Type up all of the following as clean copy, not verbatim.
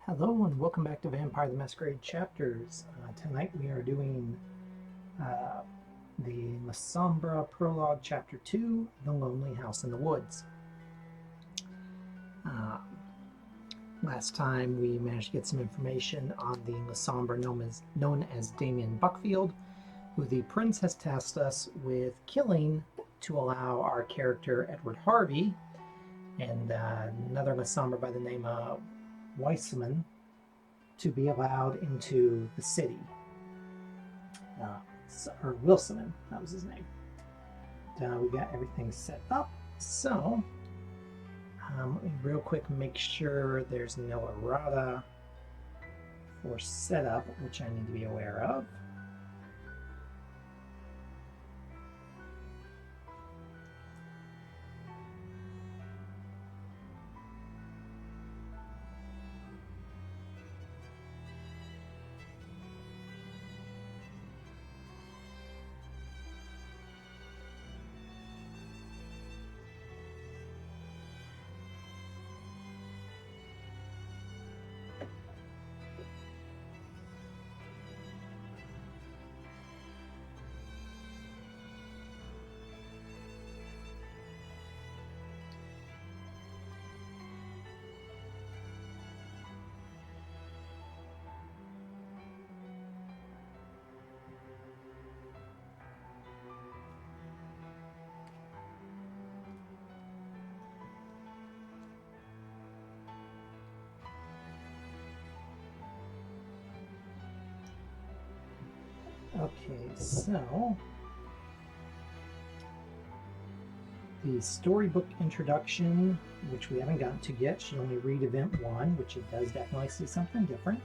Hello and welcome back to Vampire the Masquerade Chapters. Tonight we are doing the Lasombra Prologue Chapter 2, The Lonely House in the Woods. Last time we managed to get some information on the Lasombra known as Damian Buckfield, who the prince has tasked us with killing to allow our character Edward Harvey and another Lasombra by the name of Weissman to be allowed into the city. Or Wilson, that was his name. We got everything set up. So, let me real quick make sure there's no errata for setup, which I need to be aware of. Okay, so the storybook introduction, which we haven't gotten to yet, should only read event 1, which it does definitely see something different.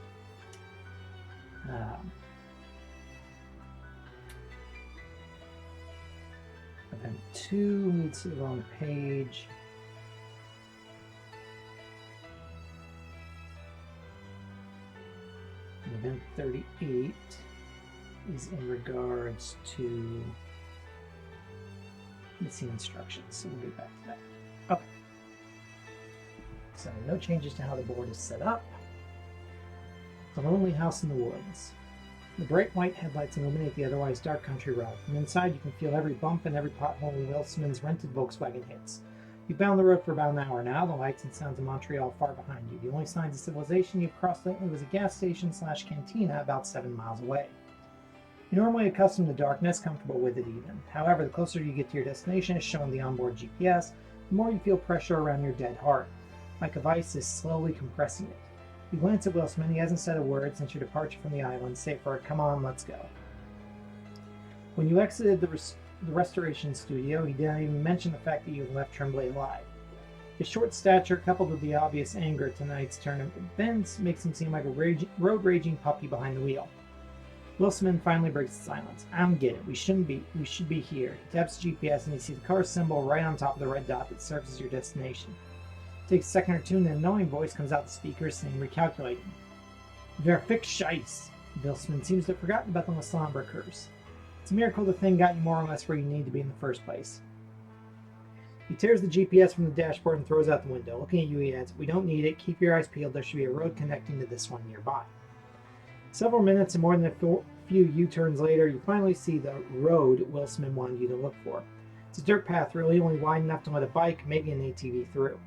Event 2 needs to the wrong page. And event 38 is in regards to missing instructions, so we'll get back to that. Okay. So no changes to how the board is set up. The lonely house in the woods. The bright white headlights illuminate the otherwise dark country road. From inside you can feel every bump and every pothole Wilson's rented Volkswagen hits. You've been on the road for about an hour now, the lights and sounds of Montreal far behind you. The only signs of civilization you've crossed lately was a gas station / cantina about 7 miles away. You're normally accustomed to darkness, comfortable with it even. However, the closer you get to your destination, as shown the onboard GPS, the more you feel pressure around your dead heart, like a vice is slowly compressing it. You glance at Wilson. He hasn't said a word since your departure from the island, save for a "come on, let's go." When you exited the restoration studio, he didn't even mention the fact that you left Tremblay alive. His short stature, coupled with the obvious anger at tonight's turn of events, makes him seem like a road-raging puppy behind the wheel. Wilson finally breaks the silence. "I don't get it. We should be here." He taps the GPS and you see the car symbol right on top of the red dot that serves as your destination. It takes a second or two and an annoying voice comes out the speaker saying, "Recalculating." "Ver fix scheiss." Wilson seems to have forgotten about the Lasombra curse. It's a miracle the thing got you more or less where you need to be in the first place. He tears the GPS from the dashboard and throws out the window. Looking at you, he adds, "We don't need it. Keep your eyes peeled. There should be a road connecting to this one nearby." Several minutes and more than a few U-turns later, you finally see the road Wilson wanted you to look for. It's a dirt path, really only wide enough to let a bike, maybe an ATV, through.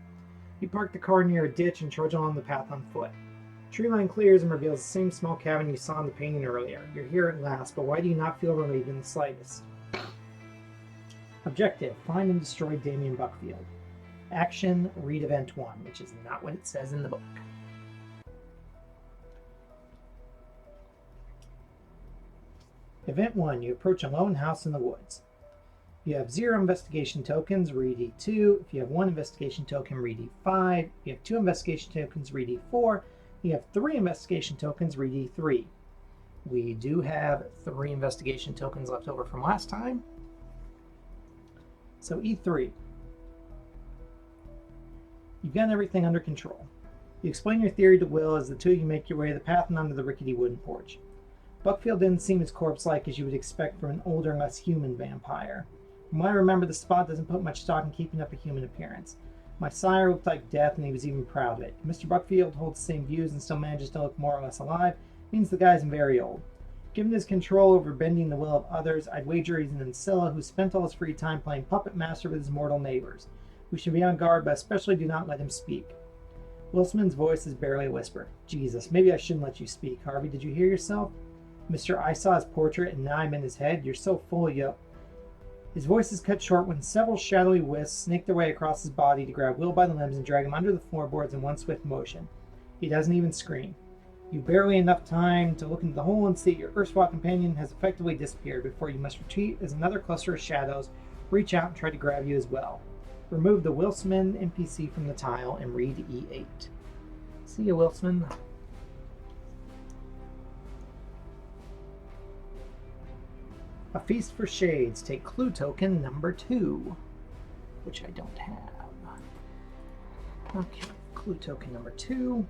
You park the car near a ditch and trudge along the path on foot. Tree line clears and reveals the same small cabin you saw in the painting earlier. You're here at last, but why do you not feel relieved in the slightest? Objective: find and destroy Damian Buckfield. Action: read event 1, which is not what it says in the book. Event 1, you approach a lone house in the woods. If you have 0 investigation tokens, read E2. If you have 1 investigation token, read E5. If you have 2 investigation tokens, read E4. If you have 3 investigation tokens, read E3. We do have 3 investigation tokens left over from last time. So E3. You've got everything under control. You explain your theory to Will as the two of you make your way to the path and onto the rickety wooden porch. Buckfield didn't seem as corpse-like as you would expect from an older, less human vampire. From what I remember, the spot doesn't put much stock in keeping up a human appearance. My sire looked like death, and he was even proud of it. Mr. Buckfield holds the same views and still manages to look more or less alive. Means the guy's very old. Given his control over bending the will of others, I'd wager he's an Ancilla who spent all his free time playing puppet master with his mortal neighbors. We should be on guard, but especially do not let him speak. Wilson's voice is barely a whisper. Jesus, maybe I shouldn't let you speak. Harvey, did you hear yourself? Mister, I saw his portrait, and now I'm in his head. You're so full of you. His voice is cut short when several shadowy wisps snake their way across his body to grab Will by the limbs and drag him under the floorboards in one swift motion. He doesn't even scream. You've barely enough time to look into the hole and see your erstwhile companion has effectively disappeared before you must retreat as another cluster of shadows reach out and try to grab you as well. Remove the Wilsman NPC from the tile and read E8. See you, Wilsman. A Feast for Shades. Take clue token number 2, which I don't have. Okay, clue token number 2.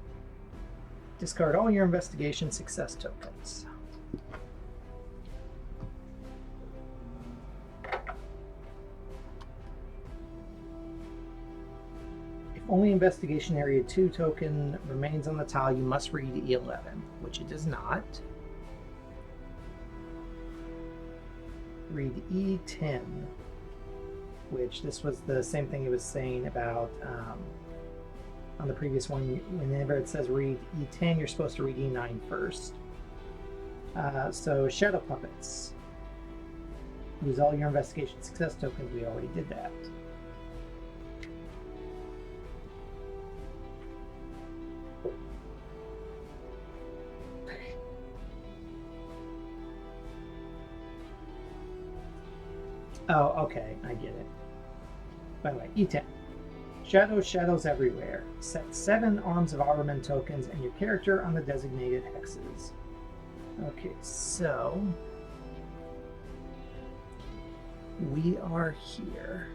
Discard all your investigation success tokens. If only investigation area 2 token remains on the tile, you must read E11, which it does not. Read E10, which this was the same thing it was saying about on the previous one. Whenever it says read E10, you're supposed to read E9 first. So Shadow Puppets. Lose all your investigation success tokens. We already did that. Oh, okay, I get it. By the way, E10. Shadows everywhere. Set 7 Arms of Armen tokens and your character on the designated hexes. Okay, so we are here.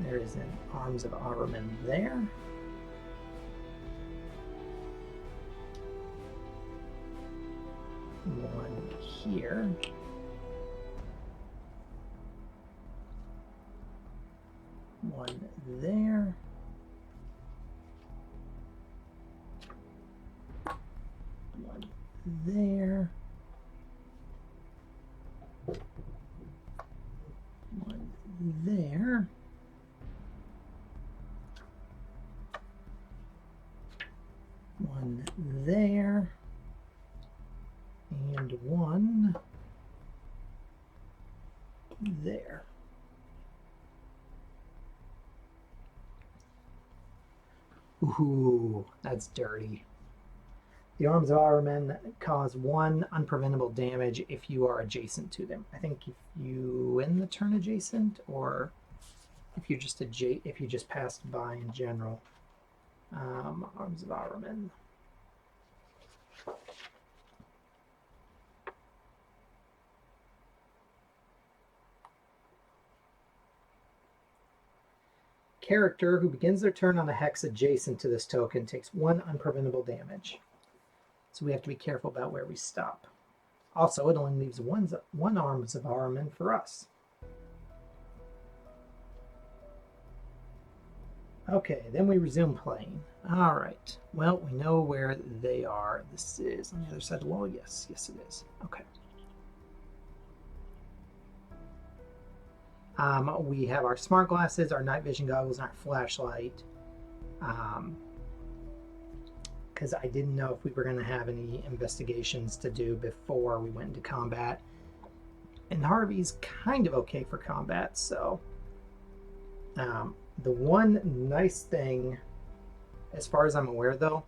There is an Arms of Armen there. One here. One there. One there. One there. One there. And one there. Ooh, that's dirty. The Arms of Armen cause 1 unpreventable damage if you are adjacent to them. I think if you win the turn adjacent, or if you just passed by in general. Arms of Armen. Character who begins their turn on a hex adjacent to this token takes 1 unpreventable damage. So we have to be careful about where we stop. Also, it only leaves one Arms of Armen for us. Okay, then we resume playing. All right. Well, we know where they are. This is on the other side of the wall. Yes, it is. Okay. We have our smart glasses, our night vision goggles, and our flashlight. Because I didn't know if we were going to have any investigations to do before we went into combat. And Harvey's kind of okay for combat, so... the one nice thing, as far as I'm aware though,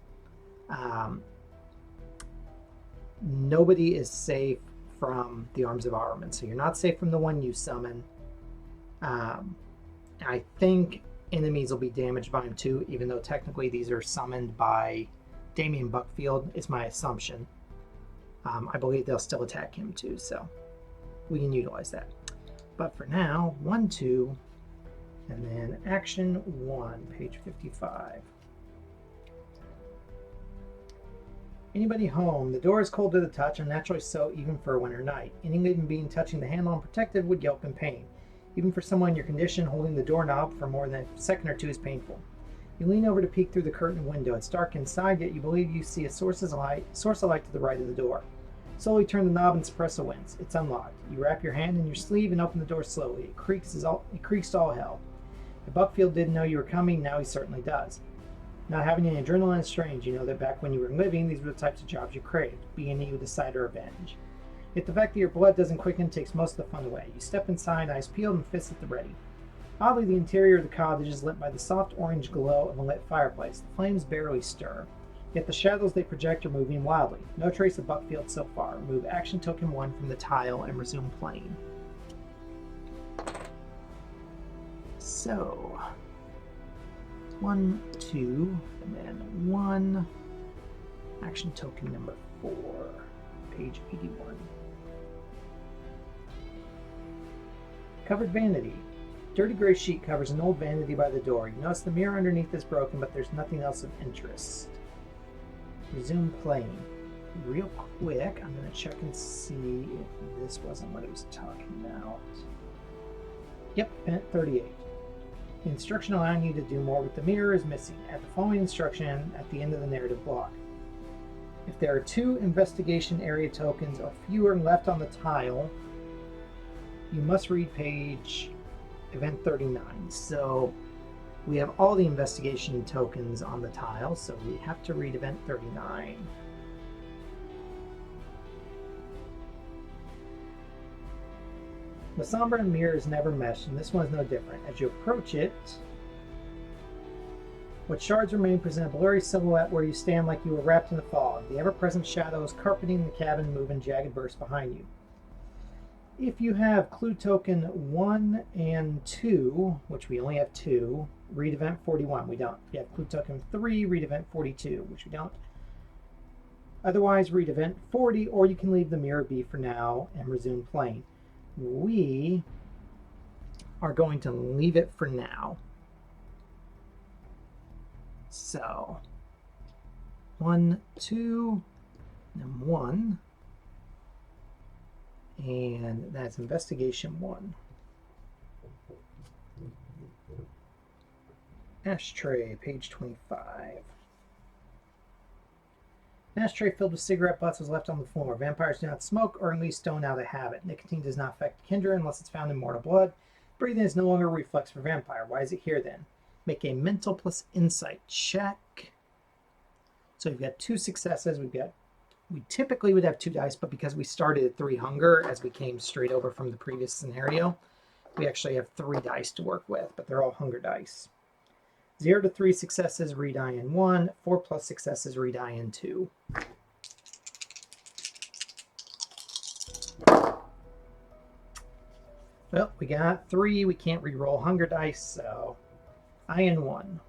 nobody is safe from the Arms of Armen. So you're not safe from the one you summon. I think enemies will be damaged by him too, even though technically these are summoned by Damian Buckfield, is my assumption. I believe they'll still attack him too, so we can utilize that. But for now, 1, 2, and then action 1, page 55. Anybody home? The door is cold to the touch, unnaturally so even for a winter night. Any living being touching the handle unprotected would yelp in pain. Even for someone in your condition, holding the doorknob for more than a second or two is painful. You lean over to peek through the curtained window. It's dark inside, yet you believe you see a source of light to the right of the door. Slowly turn the knob and suppress a wince. It's unlocked. You wrap your hand in your sleeve and open the door slowly. It creaks to all hell. If Buckfield didn't know you were coming, now he certainly does. Not having any adrenaline is strange. You know that back when you were living, these were the types of jobs you craved. B&E with a side of revenge. Yet the fact that your blood doesn't quicken takes most of the fun away. You step inside, eyes peeled and fists at the ready. Oddly, the interior of the cottage is lit by the soft orange glow of a lit fireplace. The flames barely stir. Yet the shadows they project are moving wildly. No trace of Buckfield so far. Remove action token 1 from the tile and resume playing. So... 1, 2, and then 1. Action token number 4. Page 81. Covered vanity. Dirty gray sheet covers an old vanity by the door. You notice the mirror underneath is broken, but there's nothing else of interest. Resume playing. Real quick, I'm going to check and see if this wasn't what it was talking about. Yep, pin 38. The instruction allowing you to do more with the mirror is missing. Add the following instruction at the end of the narrative block. If there are 2 investigation area tokens or fewer left on the tile, you must read page event 39. So we have all the investigation tokens on the tile, so we have to read event 39. Lasombra and mirrors never mesh, and this one is no different. As you approach it, what shards remain present a blurry silhouette where you stand like you were wrapped in the fog. The ever-present shadows carpeting the cabin move in jagged bursts behind you. If you have clue token 1 and 2, which we only have 2, read event 41. We don't. If you have clue token 3, read event 42, which we don't. Otherwise, read event 40, or you can leave the mirror be for now and resume playing. We are going to leave it for now. So, 1, 2, and 1. And that's investigation 1. Ashtray, page 25. An ashtray filled with cigarette butts was left on the floor. Vampires do not smoke, or at least don't out of habit. Nicotine does not affect kindred unless it's found in mortal blood. Breathing is no longer a reflex for vampire. Why is it here then? Make a mental plus insight check. So we've got 2 successes. We typically would have 2 dice, but because we started at 3 hunger as we came straight over from the previous scenario, we actually have 3 dice to work with, but they're all hunger dice. 0 to 3 successes, read IN 1. 4 plus successes, read IN 2. Well, we got 3. We can't re-roll hunger dice, so IN 1.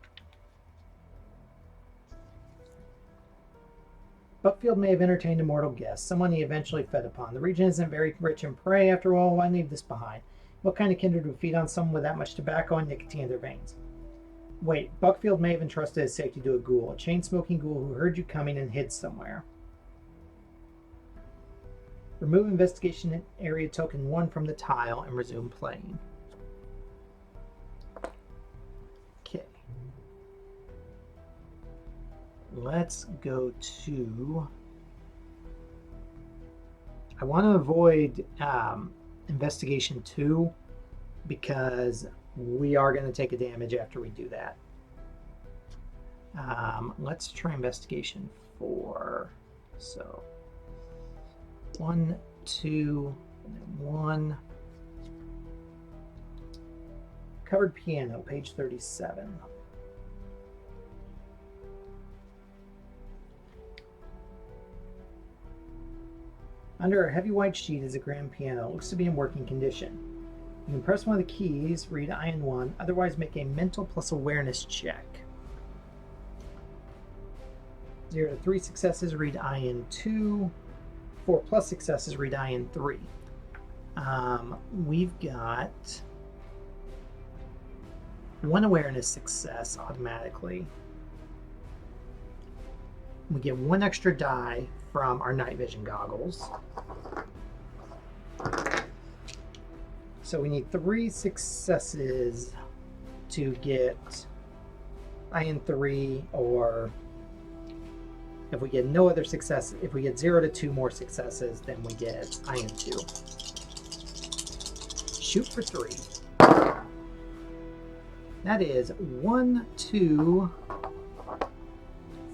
Buckfield may have entertained a mortal guest, someone he eventually fed upon. The region isn't very rich in prey, after all. Why leave this behind? What kind of kindred would feed on someone with that much tobacco and nicotine in their veins? Wait, Buckfield may have entrusted his safety to a ghoul, a chain-smoking ghoul who heard you coming and hid somewhere. Remove investigation area token 1 from the tile and resume playing. Okay. Let's go to... I want to avoid investigation 2 because we are going to take a damage after we do that. Let's try investigation 4. So 1, 2, and then 1. Covered piano, page 37. Under a heavy white sheet is a grand piano. It looks to be in working condition. You can press one of the keys, read IN 1, otherwise make a mental plus awareness check. 0 to 3 successes, read IN 2. 4 plus successes, read IN 3. We've got 1 awareness success automatically. We get 1 extra die from our night vision goggles. So we need 3 successes to get IN3, or if we get no other success, if we get 0 to 2 more successes, then we get IN2. Shoot for 3. That is 1, 2,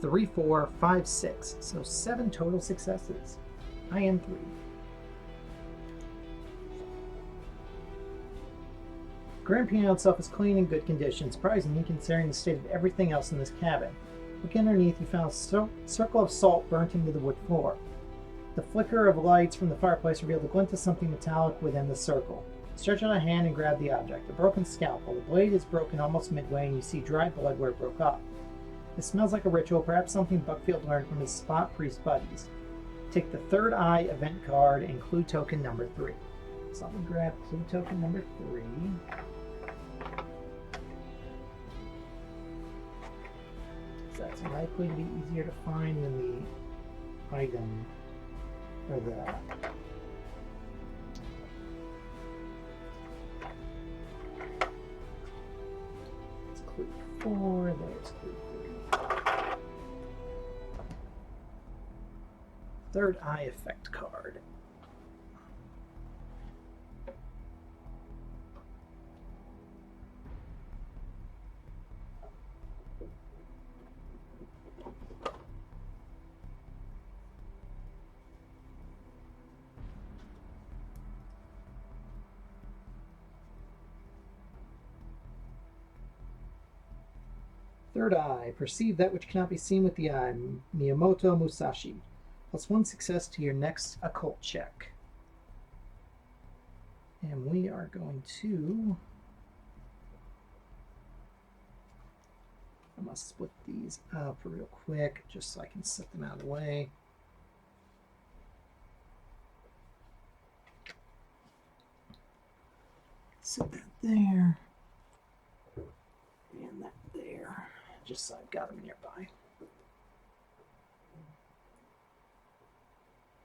3, 4, 5, 6. So 7 total successes. IN3. Grand Piano itself is clean and good condition, surprisingly considering the state of everything else in this cabin. Look underneath, you found a circle of salt burnt into the wood floor. The flicker of lights from the fireplace revealed a glint of something metallic within the circle. Stretch out a hand and grab the object. A broken scalpel. The blade is broken almost midway, and you see dried blood where it broke off. It smells like a ritual, perhaps something Buckfield learned from his spot priest buddies. Take the third eye event card and clue token number 3. So let me grab clue token number 3. That's likely to be easier to find than the item, or the it's clue 4, there's clue 3. Third eye effect card. Third eye. Perceive that which cannot be seen with the eye. Miyamoto Musashi. +1 success to your next occult check. And we are going to... I must split these up real quick just so I can set them out of the way. Set that there. And that there. Just so I've got them nearby.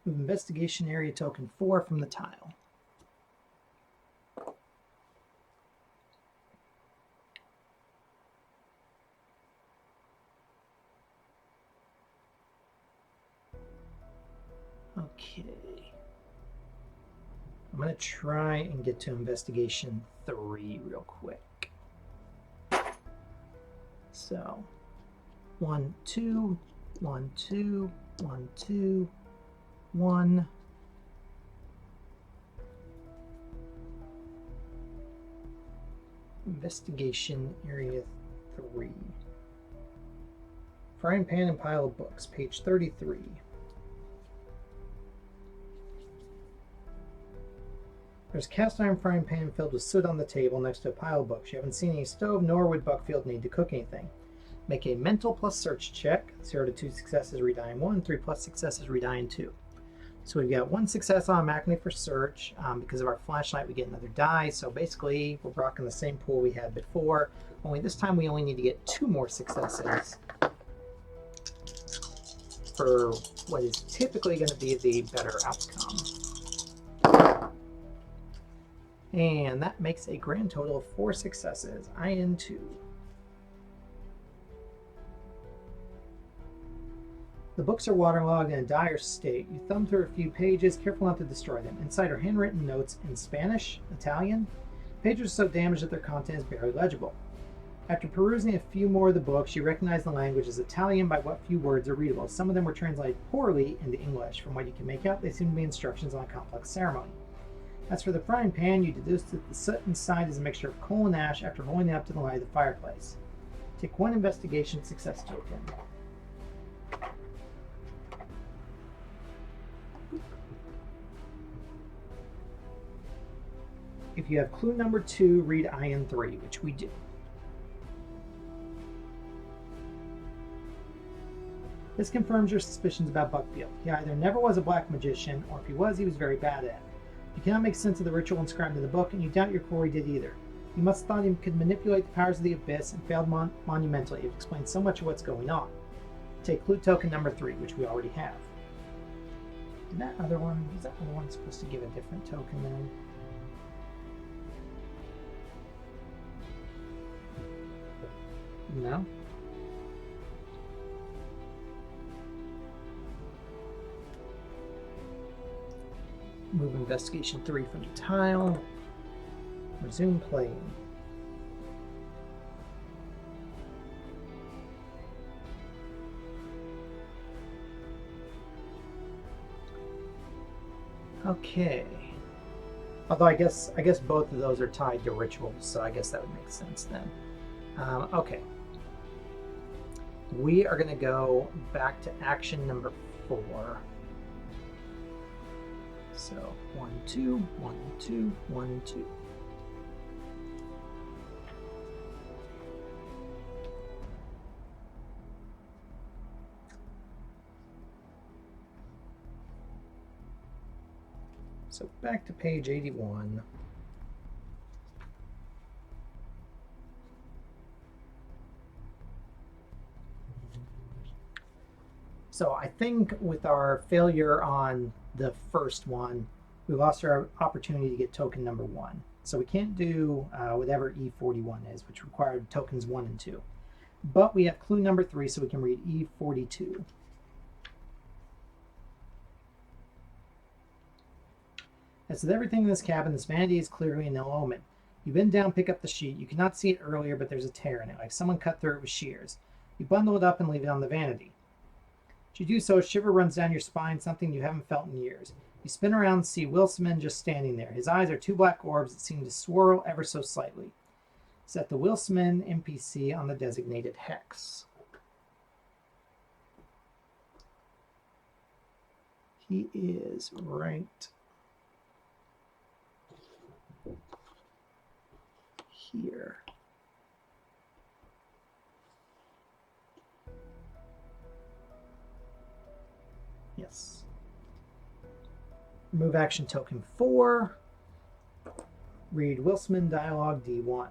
Move investigation area token 4 from the tile. Okay. I'm going to try and get to investigation 3 real quick. So, 1, 2, 1, 2, 1, 2, 1. Investigation area 3. Frying pan and pile of books, page 33. There's a cast iron frying pan filled with soot on the table next to a pile of books. You haven't seen any stove, nor would Buckfield need to cook anything. Make a mental plus search check. 0 to 2 successes, read IN1. 3 plus successes, read IN2. So we've got 1 success automatically for search. Because of our flashlight, we get another die. So basically, we're rocking the same pool we had before. Only this time, we only need to get 2 more successes for what is typically going to be the better outcome. And that makes a grand total of 4 successes. IN2. The books are waterlogged in a dire state. You thumb through a few pages, careful not to destroy them. Inside are handwritten notes in Spanish, Italian. Pages are so damaged that their content is barely legible. After perusing a few more of the books, you recognize the language as Italian by what few words are readable. Some of them were translated poorly into English. From what you can make out, they seem to be instructions on a complex ceremony. As for the frying pan, you deduce that the soot inside is a mixture of coal and ash after rolling it up to the light of the fireplace. Take 1 investigation success token. If you have clue number 2, read IN3, which we do. This confirms your suspicions about Buckfield. He either never was a black magician, or if he was, he was very bad at it. You cannot make sense of the ritual inscribed in the book, and you doubt your quarry did either. You must have thought he could manipulate the powers of the abyss and failed monumentally. It explains so much of what's going on. Take clue token number 3, which we already have. Is that other one supposed to give a different token then? No? Move investigation 3 from the tile. Resume playing. Okay. Although I guess both of those are tied to rituals, so I guess that would make sense then. Okay. We are going to go back to action number 4. So 1, 2, 1, 2, 1, 2. So back to page 81. So I think with our failure on the first one, we lost our opportunity to get token number 1. So we can't do whatever E41 is, which required tokens 1 and 2. But we have clue number 3, so we can read E42. As with everything in this cabin, this vanity is clearly an ill omen. You bend down, pick up the sheet. You cannot see it earlier, but there's a tear in it, like someone cut through it with shears. You bundle it up and leave it on the vanity. As you do so, a shiver runs down your spine, something you haven't felt in years. You spin around and see Wilson just standing there. His eyes are 2 black orbs that seem to swirl ever so slightly. Set the Wilson NPC on the designated hex. He is right here. Yes. Remove action token 4. Read Wilson dialogue D1.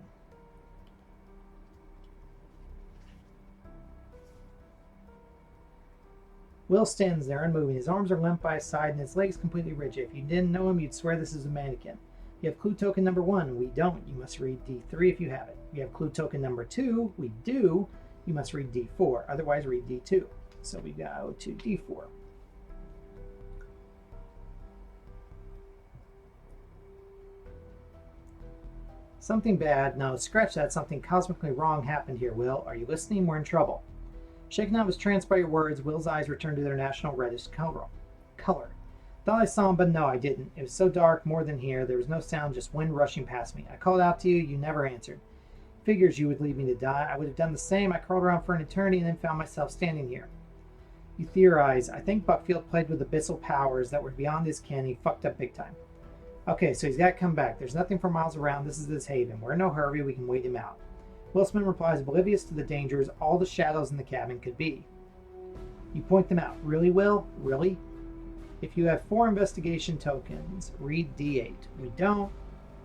Will stands there unmoving. His arms are limp by his side and his legs completely rigid. If you didn't know him, you'd swear this is a mannequin. You have clue token number 1. We don't. You must read D3 if you have it. You have clue token number 2. We do. You must read D4. Otherwise, read D2. So we go to D4. Something bad, no, scratch that, something cosmically wrong happened here, Will. Are you listening? We're in trouble. Shaken out of his trance by your words, Will's eyes returned to their national reddish color. Thought I saw him, but no, I didn't. It was so dark, more than here. There was no sound, just wind rushing past me. I called out to you, you never answered. Figures you would leave me to die. I would have done the same. I crawled around for an eternity and then found myself standing here. You theorize. I think Buckfield played with abyssal powers that were beyond his ken. He fucked up big time. Okay, so he's got to come back. There's nothing for miles around. This is his haven. We're in no hurry. We can wait him out. Wilson replies, oblivious to the dangers all the shadows in the cabin could be. You point them out. Really, Will? Really? If you have 4 investigation tokens, read D8. We don't.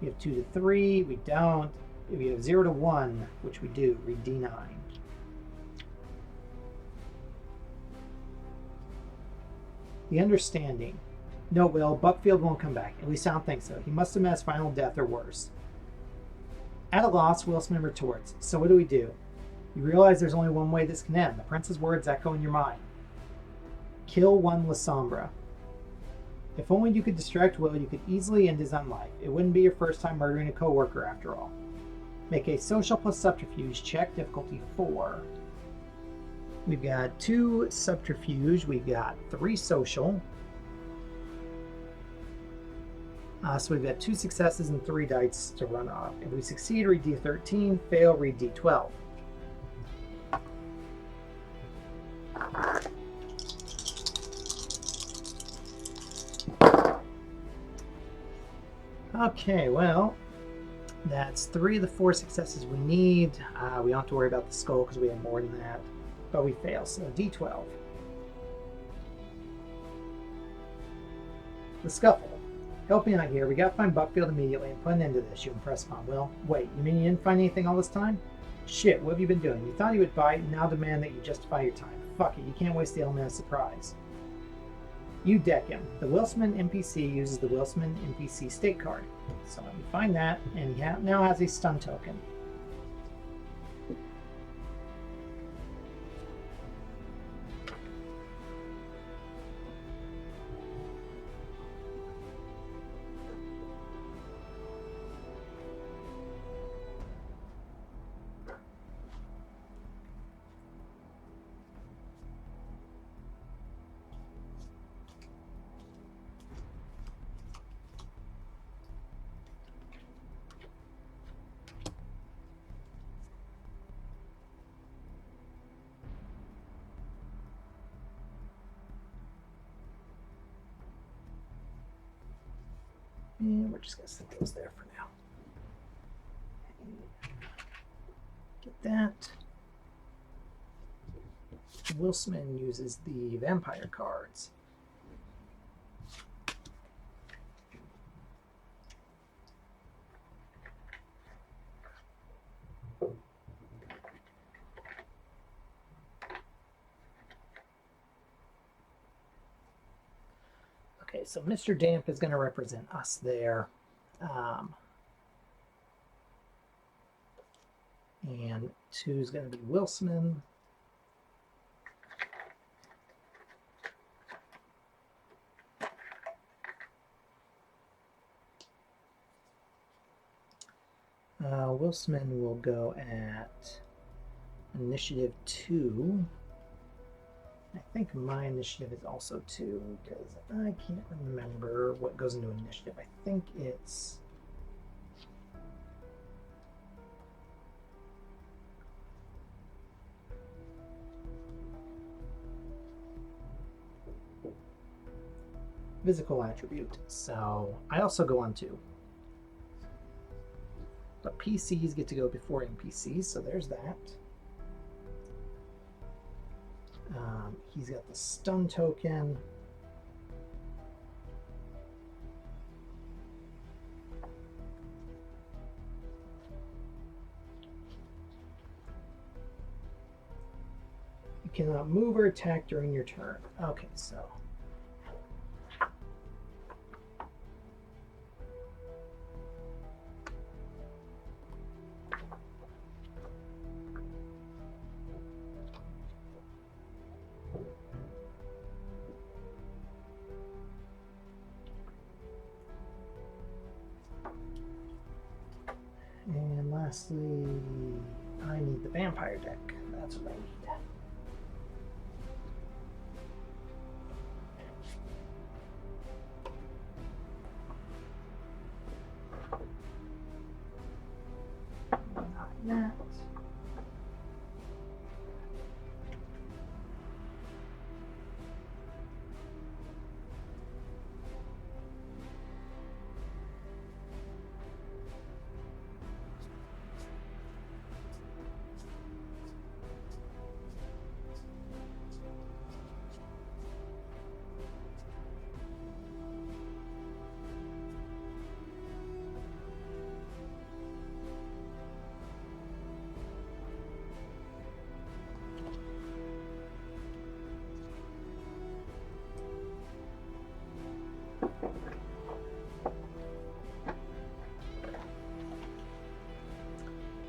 You have 2 to 3. We don't. If you have 0 to 1, which we do, read D9. The understanding. No, Will, Buckfield won't come back. At least I don't think so. He must have met his final death or worse. At a loss, Wilson retorts. So what do we do? You realize there's only one way this can end. The prince's words echo in your mind. Kill one Lasombra. If only you could distract Will, you could easily end his own life. It wouldn't be your first time murdering a co-worker after all. Make a social plus subterfuge check, difficulty 4. We've got 2 subterfuge. We've got 3 social. So we've got 2 successes and 3 dice to run off. If we succeed, read D13. Fail, read D12. Okay, well, that's 3 of the 4 successes we need. We don't have to worry about the skull because we have more than that. But we fail, so D12. The scuffle. Help me out here. We gotta find Buckfield immediately and put an end to this. You impress upon Will. Wait, you mean you didn't find anything all this time? Shit, what have you been doing? You thought he would bite, and now demand that you justify your time. Fuck it, you can't waste the element of surprise. You deck him. The Wilsman NPC uses the Wilsman NPC stake card. So let me find that, and he now has a stun token. And we're just going to set those there for now. Get that. Wilsman uses the vampire cards. Okay, so Mr. Damp is going to represent us there. And 2 is going to be Wilsman. Wilsman will go at initiative 2. I think my initiative is also 2, because I can't remember what goes into initiative. I think it's... physical attribute. So I also go on 2. But PCs get to go before NPCs, so there's that. He's got the stun token. You cannot move or attack during your turn. Okay, so... And lastly, I need the vampire deck. That's what I need. Not that.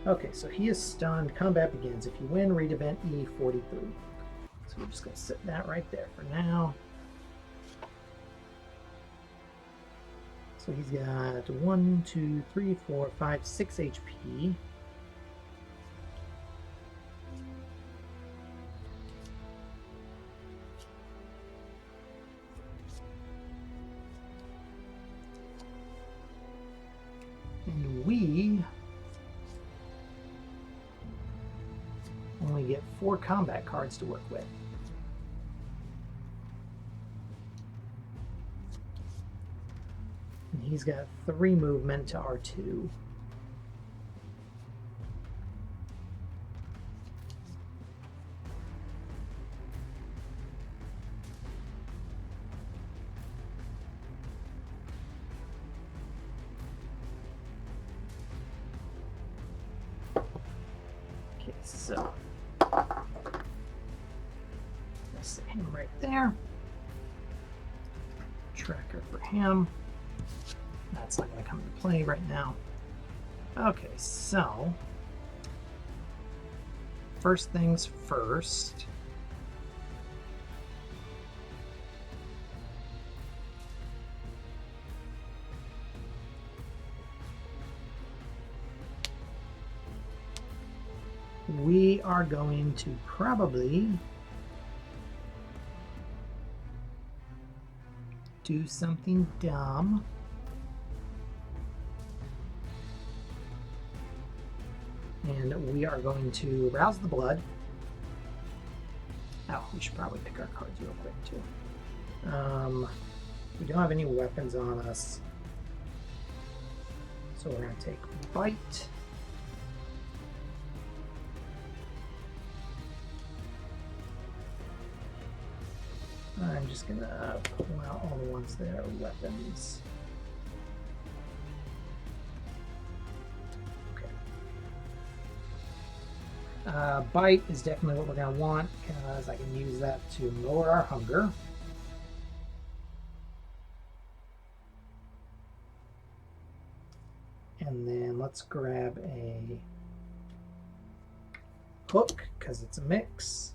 Okay, so he is stunned. Combat begins. If you win, read event E43. So we're just going to set that right there for now. So he's got 1, 2, 3, 4, 5, 6 HP. And we only get 4 combat cards to work with. And he's got 3 movement to R2. So set him right there. Tracker for him. That's not going to come into play right now. Okay, so first things first. We are going to probably do something dumb. And we are going to rouse the blood. Oh, we should probably pick our cards real quick too. We don't have any weapons on us. So we're going to take bite. I'm just going to pull out all the ones that are weapons. Bite is definitely what we're going to want because I can use that to lower our hunger. And then let's grab a hook because it's a mix.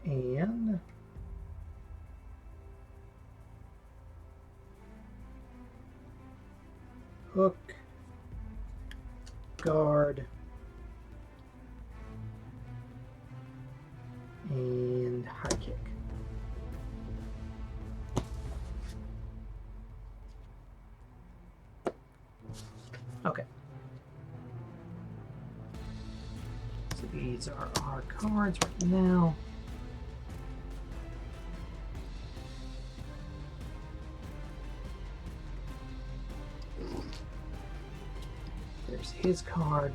And hook, guard, and high kick. Okay. So these are our cards right now. There's his card.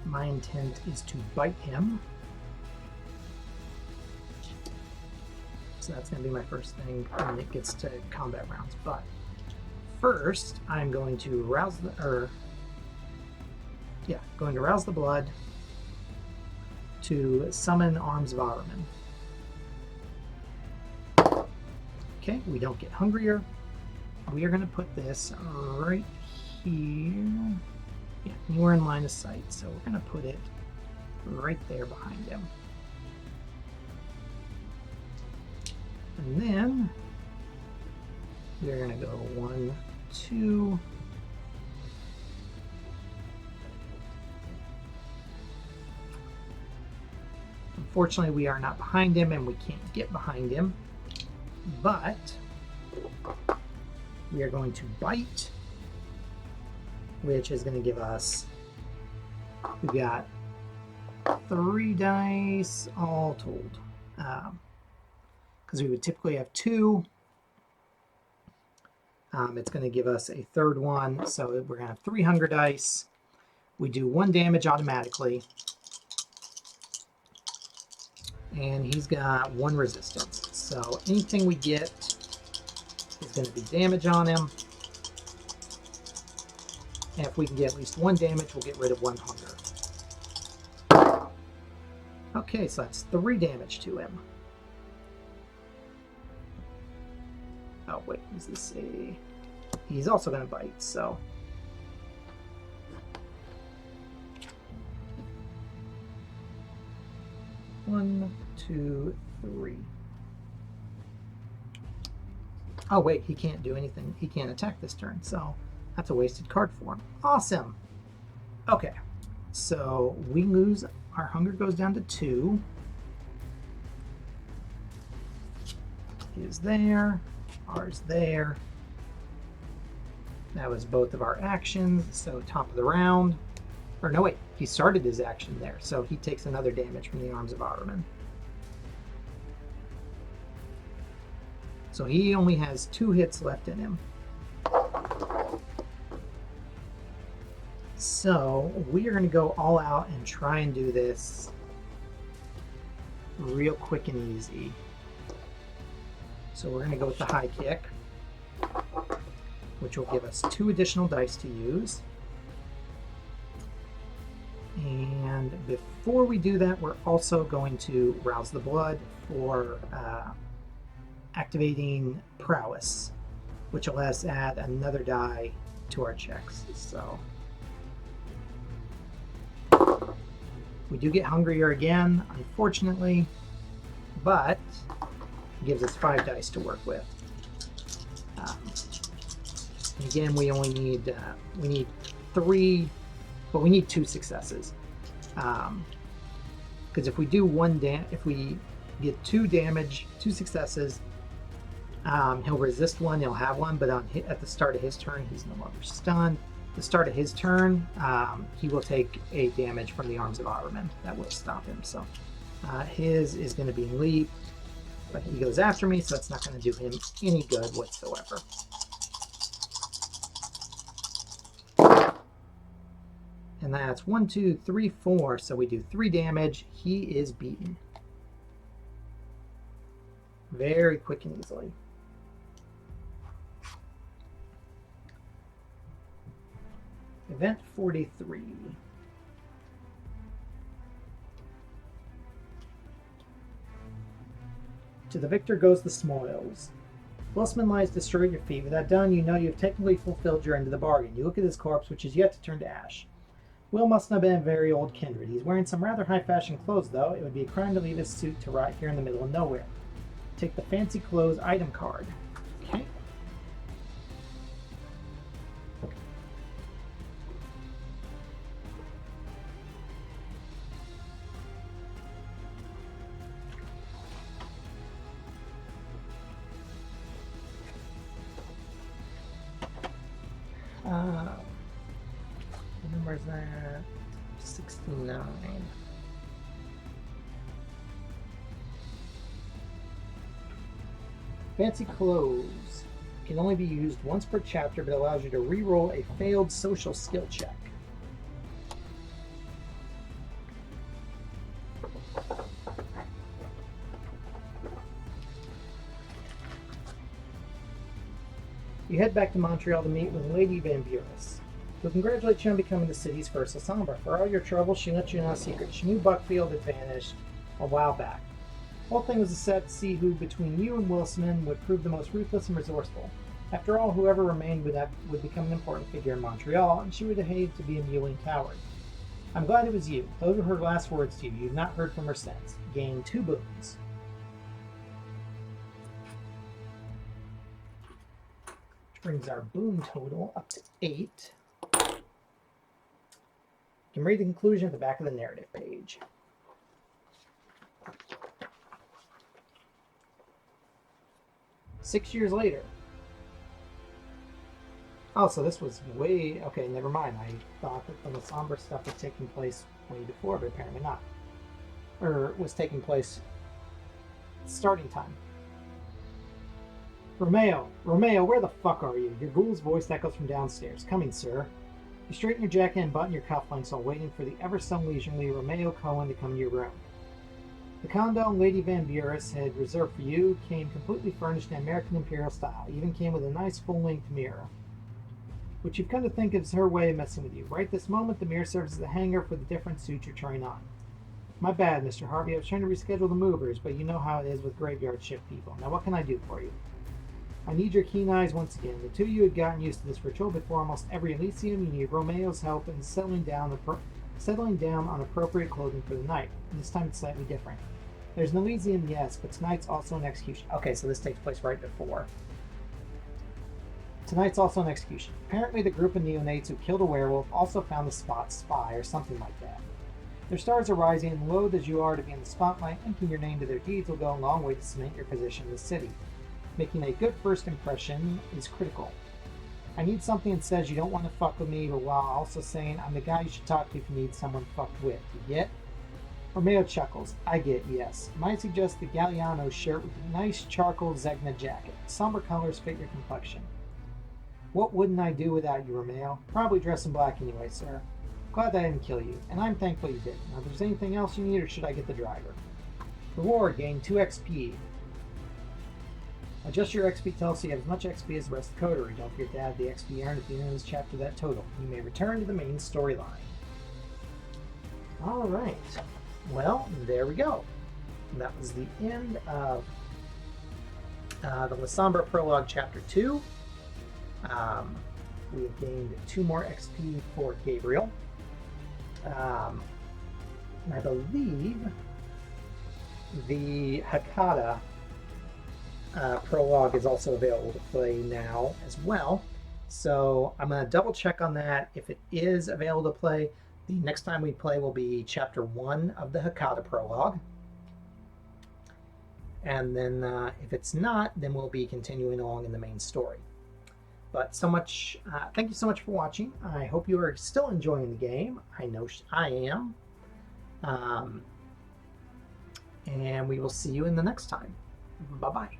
My intent is to bite him. So that's going to be my first thing when it gets to combat rounds. But first, I'm going to rouse the, going to rouse the blood to summon Arms of Ahriman. Okay, we don't get hungrier. We are going to put this right here. Yeah, anywhere in line of sight. So we're going to put it right there behind him. And then we're going to go 1, 2. Unfortunately, we are not behind him and we can't get behind him. But we are going to bite, which is going to give us, we've got 3 dice all told. Because we would typically have 2. It's going to give us a 3rd one, so we're going to have 3 hunger dice. We do 1 damage automatically. And he's got 1 resistance. So anything we get is going to be damage on him. And if we can get at least 1 damage, we'll get rid of 1 hunger. Okay, so that's 3 damage to him. Oh, wait, is this a... He's also going to bite, so... One, 2, 3. Oh, wait, he can't do anything. He can't attack this turn, so that's a wasted card for him. Awesome. Okay, so we lose... Our hunger goes down to 2. His there. Ours there. That was both of our actions, so top of the round. Or no, wait, he started his action there, so he takes another damage from the Arms of Ahriman. So he only has 2 hits left in him. So we are going to go all out and try and do this real quick and easy. So we're going to go with the high kick. which will give us 2 additional dice to use. And before we do that, we're also going to rouse the blood for activating prowess, which will let us add another die to our checks. So we do get hungrier again, unfortunately, but it gives us 5 dice to work with. And again, we only need 3, but we need 2 successes. Because if we do if we get 2 damage, 2 successes, he'll resist 1, he'll have 1, but at the start of his turn, he's no longer stunned. At the start of his turn, he will take a damage from the arms of Otterman. That will stop him. So his is going to be leap, but he goes after me, so it's not going to do him any good whatsoever. And that's 1, 2, 3, 4. So we do 3 damage. He is beaten. Very quick and easily. Event 43. To the victor goes the spoils. Wilsman lies destroyed at your feet. With that done, you know you have technically fulfilled your end of the bargain. You look at his corpse, which is yet to turn to ash. Will must not have been a very old kindred. He's wearing some rather high-fashion clothes, though. It would be a crime to leave his suit to rot here in the middle of nowhere. Take the fancy clothes item card. Okay. What number is that? 69. Fancy clothes can only be used once per chapter, but allows you to re-roll a failed social skill check. You head back to Montreal to meet with Lady Van Buren, who congratulates you on becoming the city's first Lasombra. For all your trouble, she let you know a secret. She knew Buckfield had vanished a while back. The whole thing was a set to see who between you and Wilsman would prove the most ruthless and resourceful. After all, whoever remained would become an important figure in Montreal, and she would behave to be a mewling coward. I'm glad it was you. Those were her last words to you. You've not heard from her since. Gain 2 boons. Which brings our boon total up to 8. You can read the conclusion at the back of the narrative page. Six years later. Oh, so this was way... Okay, never mind. I thought that the Lasombra stuff was taking place way before, but apparently not. Or was taking place... starting time. Romeo, where the fuck are you? Your ghoul's voice echoes from downstairs. Coming, sir. You straighten your jacket and button your cufflinks while waiting for the ever so leisurely Romeo Cohen to come to your room. The condo Lady Van Buren had reserved for you came completely furnished in American Imperial style. It even came with a nice full-length mirror, which you've come to think is her way of messing with you. Right this moment, the mirror serves as a hanger for the different suits you're trying on. My bad, Mr. Harvey. I was trying to reschedule the movers, but you know how it is with graveyard shift people. Now, what can I do for you? I need your keen eyes once again. The two of you had gotten used to this ritual before almost every Elysium. You need Romeo's help in settling down on appropriate clothing for the night. And this time it's slightly different. There's an Elysium, yes, but tonight's also an execution. Okay, so this takes place right before. Tonight's also an execution. Apparently the group of neonates who killed a werewolf also found the spy or something like that. Their stars are rising, and loath as you are to be in the spotlight, linking your name to their deeds will go a long way to cement your position in the city. Making a good first impression is critical. I need something that says you don't want to fuck with me, but while also saying I'm the guy you should talk to if you need someone fucked with. You get? Romeo chuckles. I get, yes. Might suggest the Galliano shirt with a nice charcoal Zegna jacket. Somber colors fit your complexion. What wouldn't I do without you, Romeo? Probably dress in black anyway, sir. Glad that I didn't kill you, and I'm thankful you didn't. Now, if there's anything else you need, or should I get the driver? Reward, gain 2 XP. Adjust your XP total so you have as much XP as the rest of the coterie. Don't forget to add the XP earned at the end of this chapter to that total. You may return to the main storyline. All right. Well, there we go. That was the end of the Lasombra Prologue Chapter 2. We have gained 2 more XP for Gabriel. I believe the Hakata Prologue is also available to play now as well. So I'm going to double check on that. If it is available to play, the next time we play will be Chapter 1 of the Hakata Prologue. And then if it's not, then we'll be continuing along in the main story. But thank you so much for watching. I hope you are still enjoying the game. I know I am. And we will see you in the next time. Bye-bye.